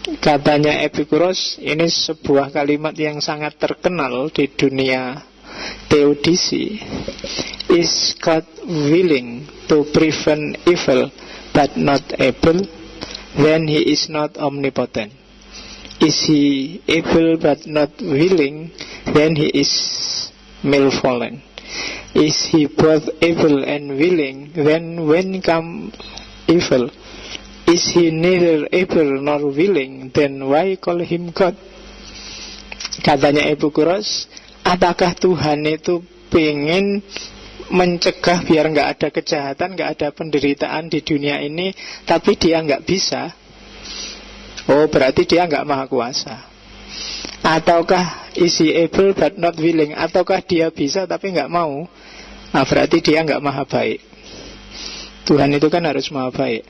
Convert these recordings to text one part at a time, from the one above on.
Katanya Epikuros, ini sebuah kalimat yang sangat terkenal di dunia teodisi. Is God willing to prevent evil but not able? Then he is not omnipotent. Is he able but not willing? Then he is malevolent. Is he both able and willing? Then when come evil? Is he neither able nor willing? Then why call him God? Katanya Epikuros, apakah Tuhan itu pengen mencegah biar nggak ada kejahatan, nggak ada penderitaan di dunia ini, tapi dia nggak bisa? Oh, berarti dia nggak maha kuasa. Ataukah is he able but not willing? Ataukah dia bisa tapi nggak mau? Nah, berarti dia nggak maha baik. Tuhan itu kan harus maha baik.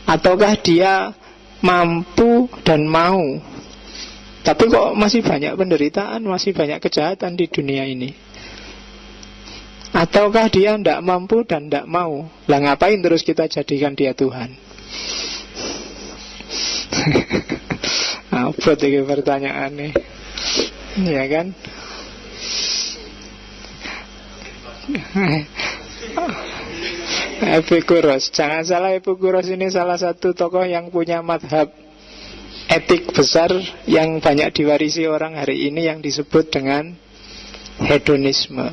Ataukah dia mampu dan mau, tapi kok masih banyak penderitaan, masih banyak kejahatan di dunia ini? Ataukah dia tidak mampu dan tidak mau? Lah ngapain terus kita jadikan dia Tuhan? Apa itu pertanyaannya? Ya kan? Epikuros, jangan salah, Epikuros ini salah satu tokoh yang punya madhab etik besar yang banyak diwarisi orang hari ini, yang disebut dengan hedonisme.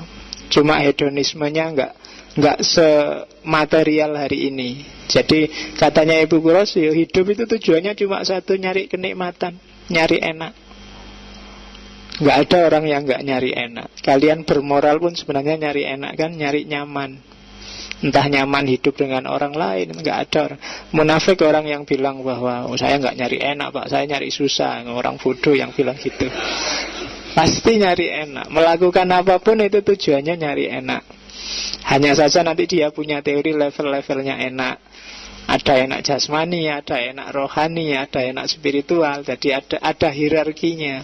Cuma hedonismenya enggak sematerial hari ini. Jadi katanya Epikuros, ya hidup itu tujuannya cuma satu, nyari kenikmatan, nyari enak. Enggak ada orang yang enggak nyari enak. Kalian bermoral pun sebenarnya nyari enak kan, nyari nyaman. Entah nyaman hidup dengan orang lain, enggak ada orang munafik, orang yang bilang bahwa saya enggak nyari enak Pak, saya nyari susah. Orang bodoh yang bilang gitu. Pasti nyari enak. Melakukan apapun itu tujuannya nyari enak. Hanya saja nanti dia punya teori level-levelnya enak. Ada enak jasmani, ada enak rohani, ada enak spiritual. Jadi ada hierarkinya.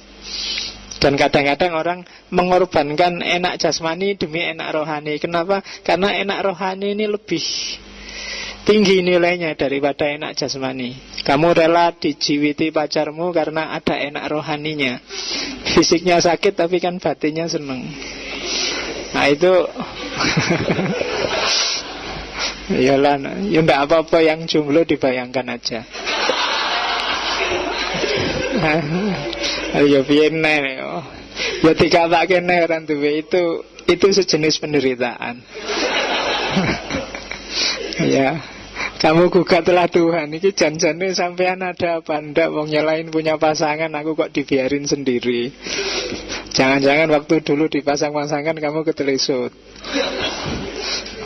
Dan kadang-kadang orang mengorbankan enak jasmani demi enak rohani. Kenapa? Karena enak rohani ini lebih tinggi nilainya daripada enak jasmani. Kamu rela dijiwiti pacarmu karena ada enak rohaninya. Fisiknya sakit tapi kan batinnya seneng. Nah itu yalah, ya enggak apa-apa, yang jomblo dibayangkan aja. Ya piye nek ya dikatake nek ora duwe itu sejenis penderitaan. Ya, kamu gugatlah Tuhan. Ini janjane sampean ada apa ndak, wong nyelain punya pasangan, aku kok dibiarin sendiri. Jangan-jangan waktu dulu dipasang-pasangkan kamu ketelesut.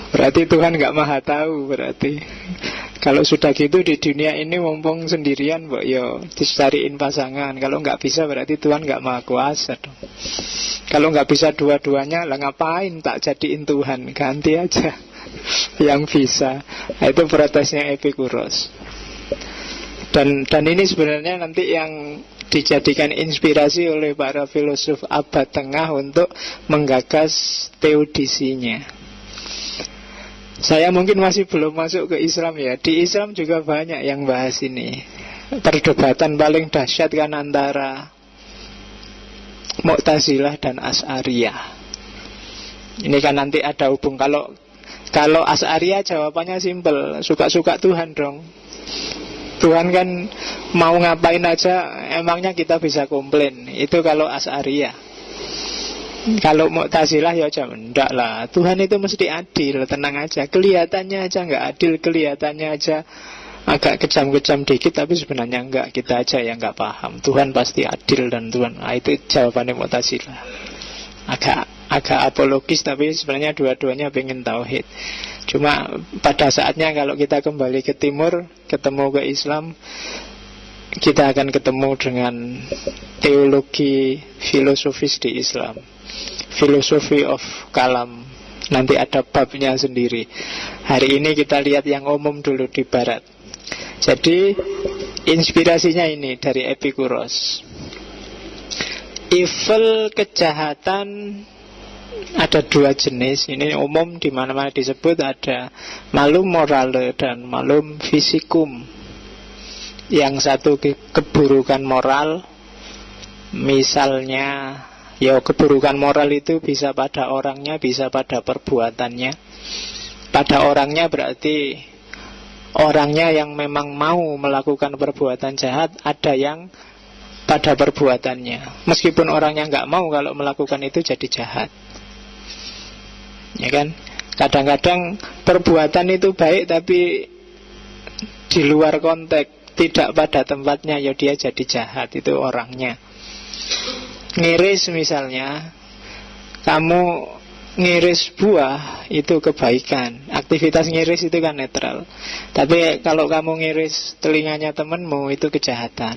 Berarti Tuhan gak maha tahu berarti. Kalau sudah gitu di dunia ini mumpung sendirian, mbok yo dicariin pasangan. Kalau nggak bisa berarti Tuhan nggak maha kuasa dong. Kalau nggak bisa dua-duanya, lah ngapain tak jadiin Tuhan? Ganti aja yang bisa. Nah, itu protesnya Epikuros. Dan ini sebenarnya nanti yang dijadikan inspirasi oleh para filosof abad tengah untuk menggagas teodisinya. Saya mungkin masih belum masuk ke Islam ya. Di Islam juga banyak yang bahas ini. Perdebatan paling dahsyat kan antara Mu'tazilah dan Asy'ariyah. Ini kan nanti ada hubung. Kalau Asy'ariyah jawabannya simpel, suka-suka Tuhan dong. Tuhan kan mau ngapain aja, emangnya kita bisa komplain. Itu kalau Asy'ariyah. Kalau Mu'tazilah ya jangan, enggak lah, Tuhan itu mesti adil, tenang aja. Kelihatannya aja nggak adil, kelihatannya aja agak kejam-kejam dikit, tapi sebenarnya enggak, kita aja yang nggak paham. Tuhan pasti adil dan Tuhan. Nah, itu jawabannya Mu'tazilah. Agak apologis, tapi sebenarnya dua-duanya pengen tauhid. Cuma pada saatnya kalau kita kembali ke timur, ketemu ke Islam, kita akan ketemu dengan teologi filosofis di Islam. Philosophy of Kalam. Nanti ada babnya sendiri. Hari ini kita lihat yang umum dulu di barat. Jadi inspirasinya ini dari Epikuros. Evil, kejahatan, ada dua jenis. Ini umum di mana-mana disebut, ada malum morale dan malum physicum. Yang satu keburukan moral. Misalnya, ya keburukan moral itu bisa pada orangnya, bisa pada perbuatannya. Pada orangnya berarti orangnya yang memang mau melakukan perbuatan jahat. Ada yang pada perbuatannya, meskipun orangnya nggak mau, kalau melakukan itu jadi jahat. Ya kan? Kadang-kadang perbuatan itu baik, tapi di luar konteks, tidak pada tempatnya, ya dia jadi jahat. Itu orangnya. Ngiris misalnya, kamu ngiris buah itu kebaikan. Aktivitas ngiris itu kan netral. Tapi kalau kamu ngiris telinganya temanmu, itu kejahatan.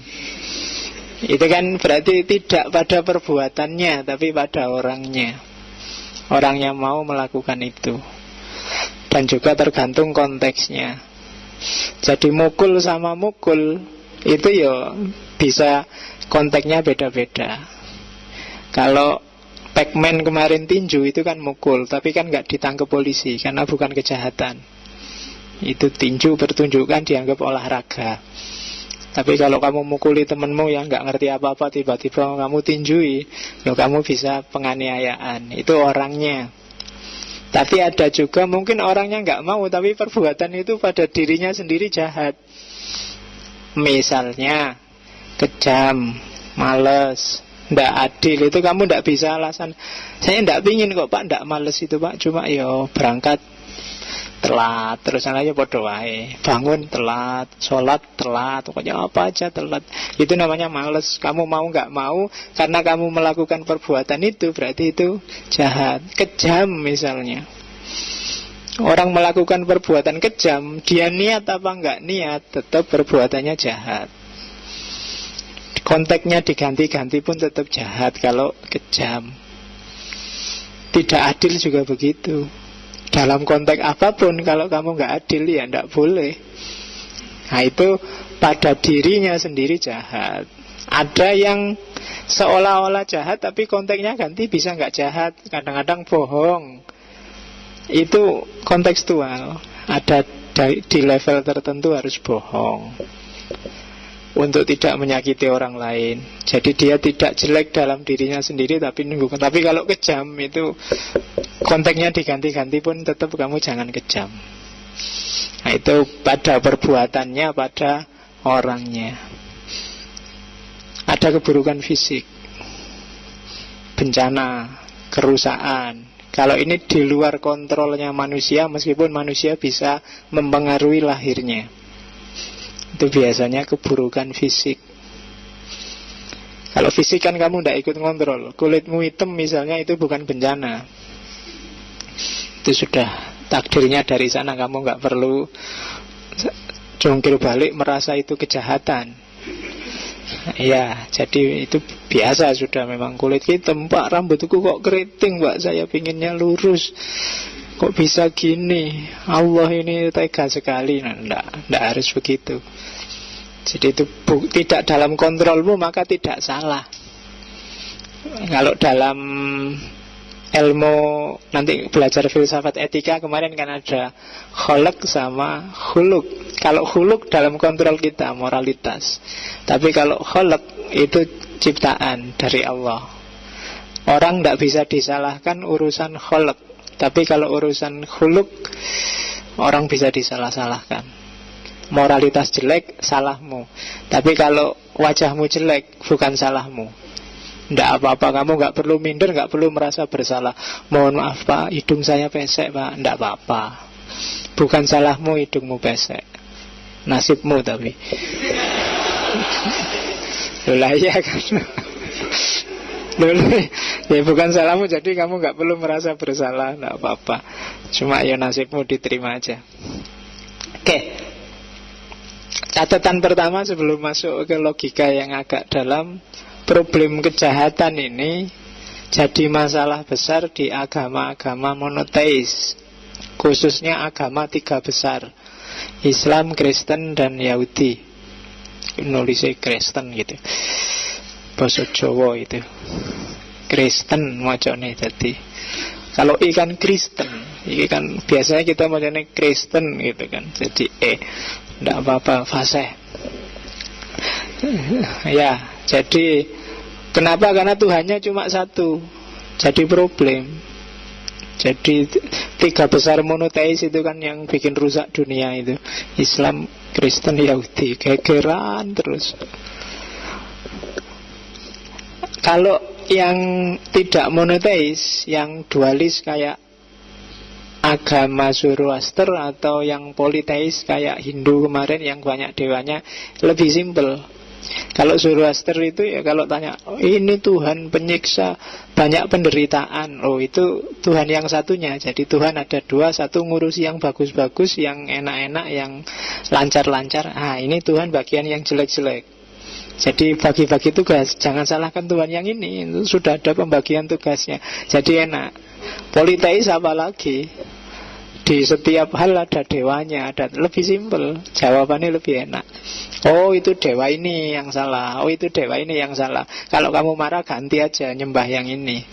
Itu kan berarti tidak pada perbuatannya, tapi pada orangnya. Orang yang mau melakukan itu. Dan juga tergantung konteksnya. Jadi mukul sama mukul itu ya bisa konteksnya beda-beda. Kalau Pac-Man kemarin tinju itu kan mukul, tapi kan gak ditangkap polisi karena bukan kejahatan. Itu tinju pertunjukan, dianggap olahraga. Tapi kalau kamu mukuli temenmu yang gak ngerti apa-apa, tiba-tiba kamu tinjui, loh, kamu bisa penganiayaan. Itu orangnya. Tapi ada juga mungkin orangnya gak mau, tapi perbuatan itu pada dirinya sendiri jahat. Misalnya kejam, males, ndak adil. Itu kamu ndak bisa alasan, saya ndak pingin kok Pak, ndak males itu Pak, cuma yo berangkat telat, terusan aja podo wae, bangun telat, sholat telat, pokoknya apa aja telat. Itu namanya males. Kamu mau nggak mau, karena kamu melakukan perbuatan itu, berarti itu jahat. Kejam misalnya, orang melakukan perbuatan kejam, dia niat apa nggak niat, tetap perbuatannya jahat. Konteksnya diganti-ganti pun tetap jahat kalau kejam. Tidak adil juga begitu. Dalam konteks apapun, kalau kamu nggak adil, ya nggak boleh. Nah itu pada dirinya sendiri jahat. Ada yang seolah-olah jahat, tapi konteksnya ganti bisa nggak jahat. Kadang-kadang bohong. Itu kontekstual. Ada di level tertentu harus bohong untuk tidak menyakiti orang lain. Jadi dia tidak jelek dalam dirinya sendiri, tapi nunggu. Tapi kalau kejam itu konteksnya diganti-ganti pun tetap kamu jangan kejam. Nah itu pada perbuatannya, pada orangnya. Ada keburukan fisik, bencana, kerusakan. Kalau ini di luar kontrolnya manusia, meskipun manusia bisa mempengaruhi lahirnya, itu biasanya keburukan fisik. Kalau fisik kan kamu tidak ikut kontrol. Kulitmu hitam misalnya, itu bukan bencana. Itu sudah takdirnya dari sana. Kamu nggak perlu jungkir balik merasa itu kejahatan. Ya, jadi itu biasa sudah. Memang kulit hitam, Pak, rambutku kok keriting Pak, saya pinginnya lurus, kok bisa gini, Allah ini tega sekali. Nah, enggak harus begitu. Jadi itu tidak dalam kontrolmu, maka tidak salah. Kalau dalam ilmu nanti belajar filsafat etika kemarin kan ada kholq sama khuluk. Kalau khuluk dalam kontrol kita, moralitas. Tapi kalau kholq itu ciptaan dari Allah. Orang tidak bisa disalahkan urusan kholq. Tapi kalau urusan khuluk, orang bisa disalah-salahkan. Moralitas jelek, salahmu. Tapi kalau wajahmu jelek, bukan salahmu. Tidak apa-apa, kamu nggak perlu minder, nggak perlu merasa bersalah. Mohon maaf Pak, hidung saya pesek Pak. Tidak apa-apa. Bukan salahmu hidungmu pesek, nasibmu tapi. Lolah ya kan. Lolah, ya bukan salahmu, jadi kamu nggak perlu merasa bersalah. Tidak apa-apa. Cuma ya nasibmu diterima aja. Oke. Catatan pertama sebelum masuk ke logika yang agak dalam, problem kejahatan ini jadi masalah besar di agama-agama monoteis, khususnya agama tiga besar, Islam, Kristen, dan Yahudi. Nulisnya Kristen gitu, bahasa Jawa itu Kristen macamnya. Jadi kalau ikan Kristen, ini kan biasanya kita macamnya Kristen gitu kan. Jadi tidak apa-apa, fasih. Ya, jadi kenapa? Karena Tuhannya cuma satu. Jadi problem. Jadi tiga besar monoteis itu kan yang bikin rusak dunia itu. Islam, Kristen, Yahudi. Gegeran terus. Kalau yang tidak monoteis, yang dualis kayak agama Zoroaster, atau yang politeis kayak Hindu kemarin yang banyak dewanya, lebih simpel. Kalau Zoroaster itu ya kalau tanya, ini Tuhan penyiksa, banyak penderitaan. Oh, itu Tuhan yang satunya. Jadi Tuhan ada dua, satu ngurusi yang bagus-bagus, yang enak-enak, yang lancar-lancar. Ini Tuhan bagian yang jelek-jelek. Jadi bagi-bagi tugas. Jangan salahkan Tuhan yang ini, itu sudah ada pembagian tugasnya. Jadi enak. Politeis apalagi, di setiap hal ada dewanya, ada, lebih simpel, jawabannya lebih enak. Oh, itu dewa ini yang salah, oh itu dewa ini yang salah. Kalau kamu marah, ganti aja, nyembah yang ini,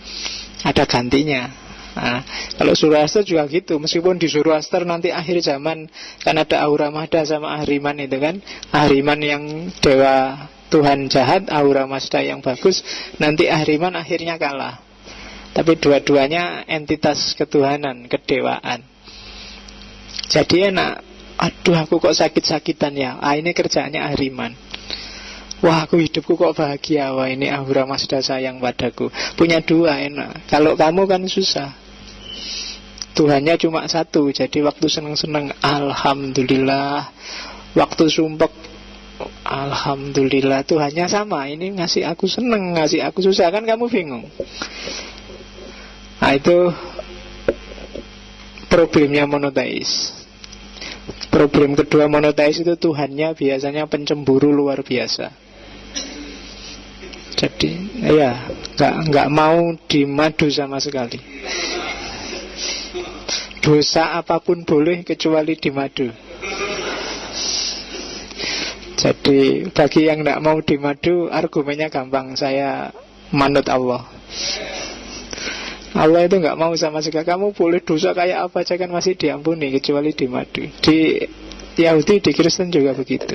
ada gantinya. Nah, kalau Zoroaster juga gitu. Meskipun di Zoroaster nanti akhir zaman kan ada Ahura Mazda sama Ahriman itu kan. Ahriman yang dewa Tuhan jahat, Ahura Mazda yang bagus. Nanti Ahriman akhirnya kalah. Tapi dua-duanya entitas ketuhanan, kedewaan. Jadi enak. Aduh, aku kok sakit-sakitan ya. Ini kerjaannya Ahriman. Wah, aku hidupku kok bahagia. Wah, ini Ahura Mazda sayang padaku. Punya dua enak. Kalau kamu kan susah. Tuhannya cuma satu. Jadi waktu seneng-seneng, alhamdulillah. Waktu sumpek, alhamdulillah. Tuhannya sama. Ini ngasih aku seneng, ngasih aku susah. Kan kamu bingung. Nah, itu problemnya monoteis. Problem kedua monoteis itu Tuhannya biasanya pencemburu luar biasa. Jadi ya nggak mau dimadu sama sekali. Dosa apapun boleh kecuali dimadu. Jadi bagi yang nggak mau dimadu, argumennya gampang, saya manut Allah. Allah itu nggak mau sama sekali. Kamu boleh dosa kayak apa aja kan masih diampuni kecuali dimadu. Di Yahudi, di Kristen juga begitu.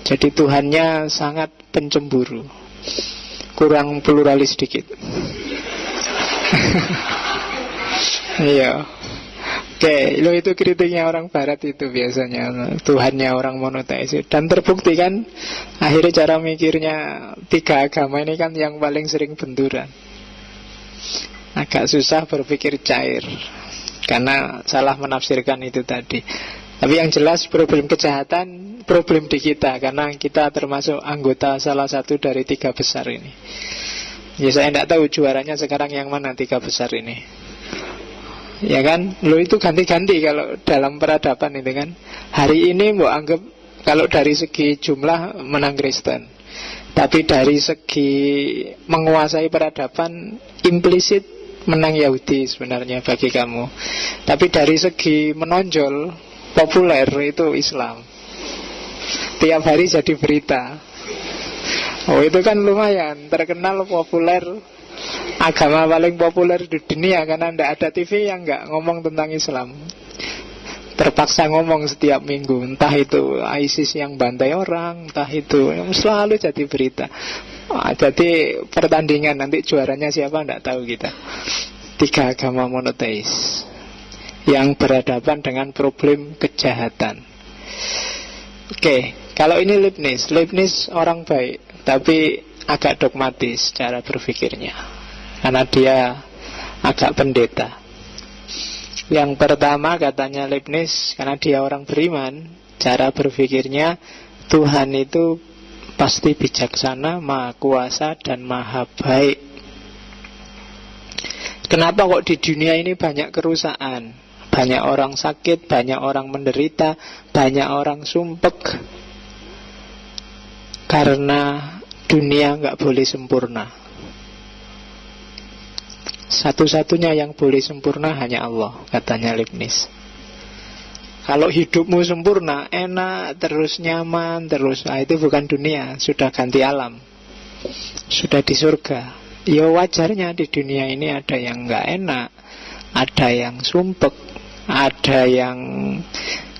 Jadi Tuhannya sangat pencemburu, kurang pluralis sedikit. Iya. Oke, lo itu kritiknya orang Barat itu biasanya, Tuhannya orang monoteis. Dan terbukti kan, akhirnya cara mikirnya tiga agama ini kan yang paling sering benturan. Agak susah berpikir cair karena salah menafsirkan itu tadi. Tapi yang jelas problem kejahatan, problem di kita, karena kita termasuk anggota salah satu dari tiga besar ini. Ya saya tidak tahu juaranya sekarang yang mana tiga besar ini. Ya kan, lo itu ganti-ganti kalau dalam peradaban itu kan. Hari ini mau anggap kalau dari segi jumlah menang Kristen, tapi dari segi menguasai peradaban implisit menang Yahudi sebenarnya bagi kamu. Tapi dari segi menonjol populer itu Islam. Tiap hari jadi berita. Oh, itu kan lumayan terkenal, populer, agama paling populer di dunia. Karena tidak ada TV yang nggak ngomong tentang Islam. Terpaksa ngomong setiap minggu. Entah itu ISIS yang bantai orang, entah itu, selalu jadi berita. Jadi pertandingan nanti juaranya siapa tidak tahu kita. Tiga agama monoteis yang berhadapan dengan problem kejahatan. Oke, kalau ini Leibniz orang baik, tapi agak dogmatis cara berpikirnya, karena dia agak pendeta. Yang pertama katanya Leibniz, karena dia orang beriman, cara berpikirnya Tuhan itu pasti bijaksana, maha kuasa, dan maha baik. Kenapa kok di dunia ini banyak kerusakan? Banyak orang sakit, banyak orang menderita, banyak orang sumpek. Karena dunia nggak boleh sempurna. Satu-satunya yang boleh sempurna hanya Allah, katanya Leibniz. Kalau hidupmu sempurna, enak, terus nyaman, terus, itu bukan dunia, sudah ganti alam, sudah di surga. Ya wajarnya di dunia ini ada yang nggak enak, ada yang sumpek, ada yang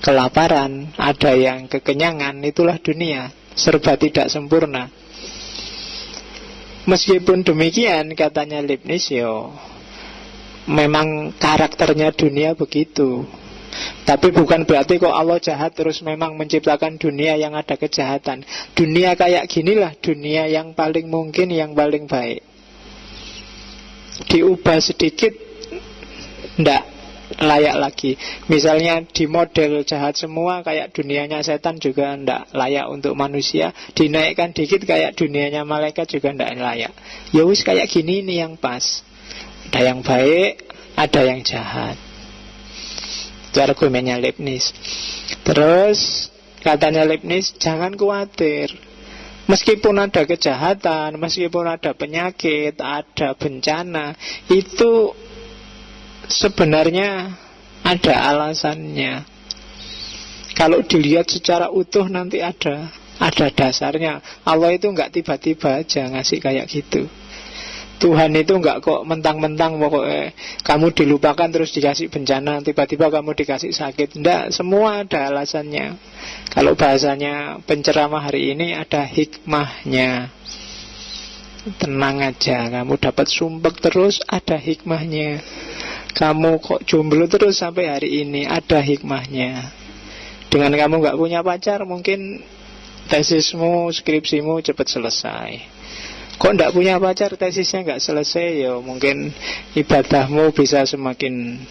kelaparan, ada yang kekenyangan, itulah dunia. serba tidak sempurna. Meskipun demikian, katanya Leibniz, memang karakternya dunia begitu. Tapi bukan berarti kok Allah jahat terus memang menciptakan dunia yang ada kejahatan. Dunia kayak ginilah dunia yang paling mungkin, yang paling baik. Diubah sedikit, ndak layak lagi. Misalnya di model jahat semua, kayak dunianya setan juga ndak layak untuk manusia. Dinaikkan dikit kayak dunianya malaikat juga ndak layak. Ya wis kayak gini nih yang pas. Ada yang baik, ada yang jahat. Itu argumennya Leibniz. Terus katanya Leibniz, jangan khawatir. Meskipun ada kejahatan, meskipun ada penyakit, ada bencana, itu sebenarnya ada alasannya. Kalau dilihat secara utuh nanti ada dasarnya. Allah itu nggak tiba-tiba aja ngasih kayak gitu. Tuhan itu nggak kok mentang-mentang pokoknya kamu dilupakan terus dikasih bencana, tiba-tiba kamu dikasih sakit. Nggak, semua ada alasannya. Kalau bahasanya penceramah hari ini, ada hikmahnya. Tenang aja, kamu dapat sumpek terus, ada hikmahnya. Kamu kok jomblo terus sampai hari ini, ada hikmahnya. Dengan kamu gak punya pacar, mungkin tesismu, skripsimu cepat selesai. Kok gak punya pacar, tesisnya gak selesai, ya mungkin ibadahmu bisa semakin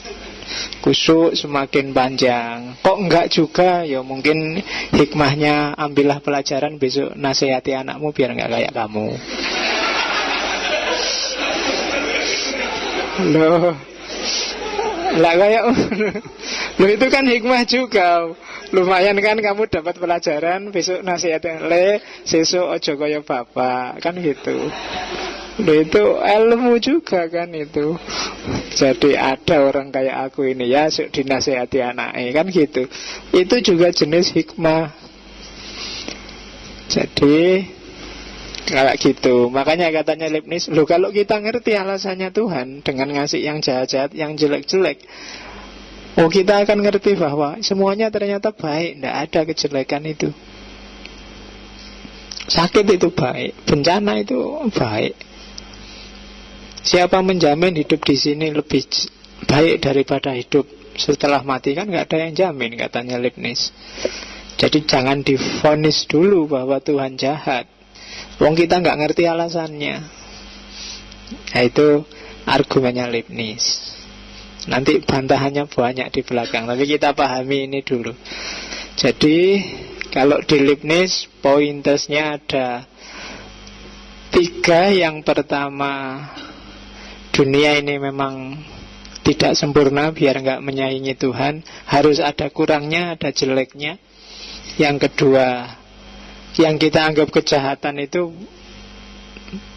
kusuk, semakin panjang. Kok enggak juga, ya mungkin hikmahnya ambillah pelajaran, besok nasihati anakmu biar gak kayak kamu. Loh, lah kayak loh, itu kan hikmah juga. Lumayan kan kamu dapat pelajaran, besok nasihatin sesuk ojo kaya bapak, kan gitu. Loh, itu ilmu juga kan itu. Jadi ada orang kayak aku ini ya, dinasihati anaknya, kan gitu. Itu juga jenis hikmah. Jadi kayak gitu. Makanya katanya Leibniz, loh kalau kita ngerti alasannya Tuhan dengan ngasih yang jahat-jahat, yang jelek-jelek, kita akan ngerti bahwa semuanya ternyata baik, tidak ada kejelekan itu. Sakit itu baik, bencana itu baik. Siapa menjamin hidup di sini lebih baik daripada hidup setelah mati? Kan nggak ada yang jamin, katanya Leibniz. Jadi jangan divonis dulu bahwa Tuhan jahat. Wong kita nggak ngerti alasannya. Nah, itu argumennya Leibniz. Nanti bantahannya banyak di belakang, tapi kita pahami ini dulu. Jadi kalau di Leibniz pointersnya ada 3. Yang pertama, dunia ini memang tidak sempurna, biar nggak menyaingi Tuhan. Harus ada kurangnya, ada jeleknya. Yang kedua, yang kita anggap kejahatan itu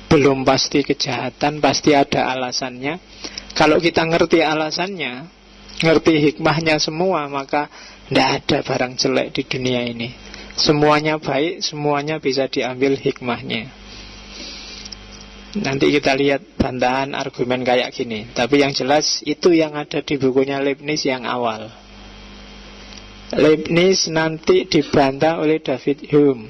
belum pasti kejahatan, pasti ada alasannya. Kalau kita ngerti alasannya, ngerti hikmahnya semua, maka tidak ada barang jelek di dunia ini. Semuanya baik, semuanya bisa diambil hikmahnya. Nanti kita lihat bantahan argumen kayak gini. Tapi yang jelas itu yang ada di bukunya Leibniz yang awal. Leibniz nanti dibantah oleh David Hume.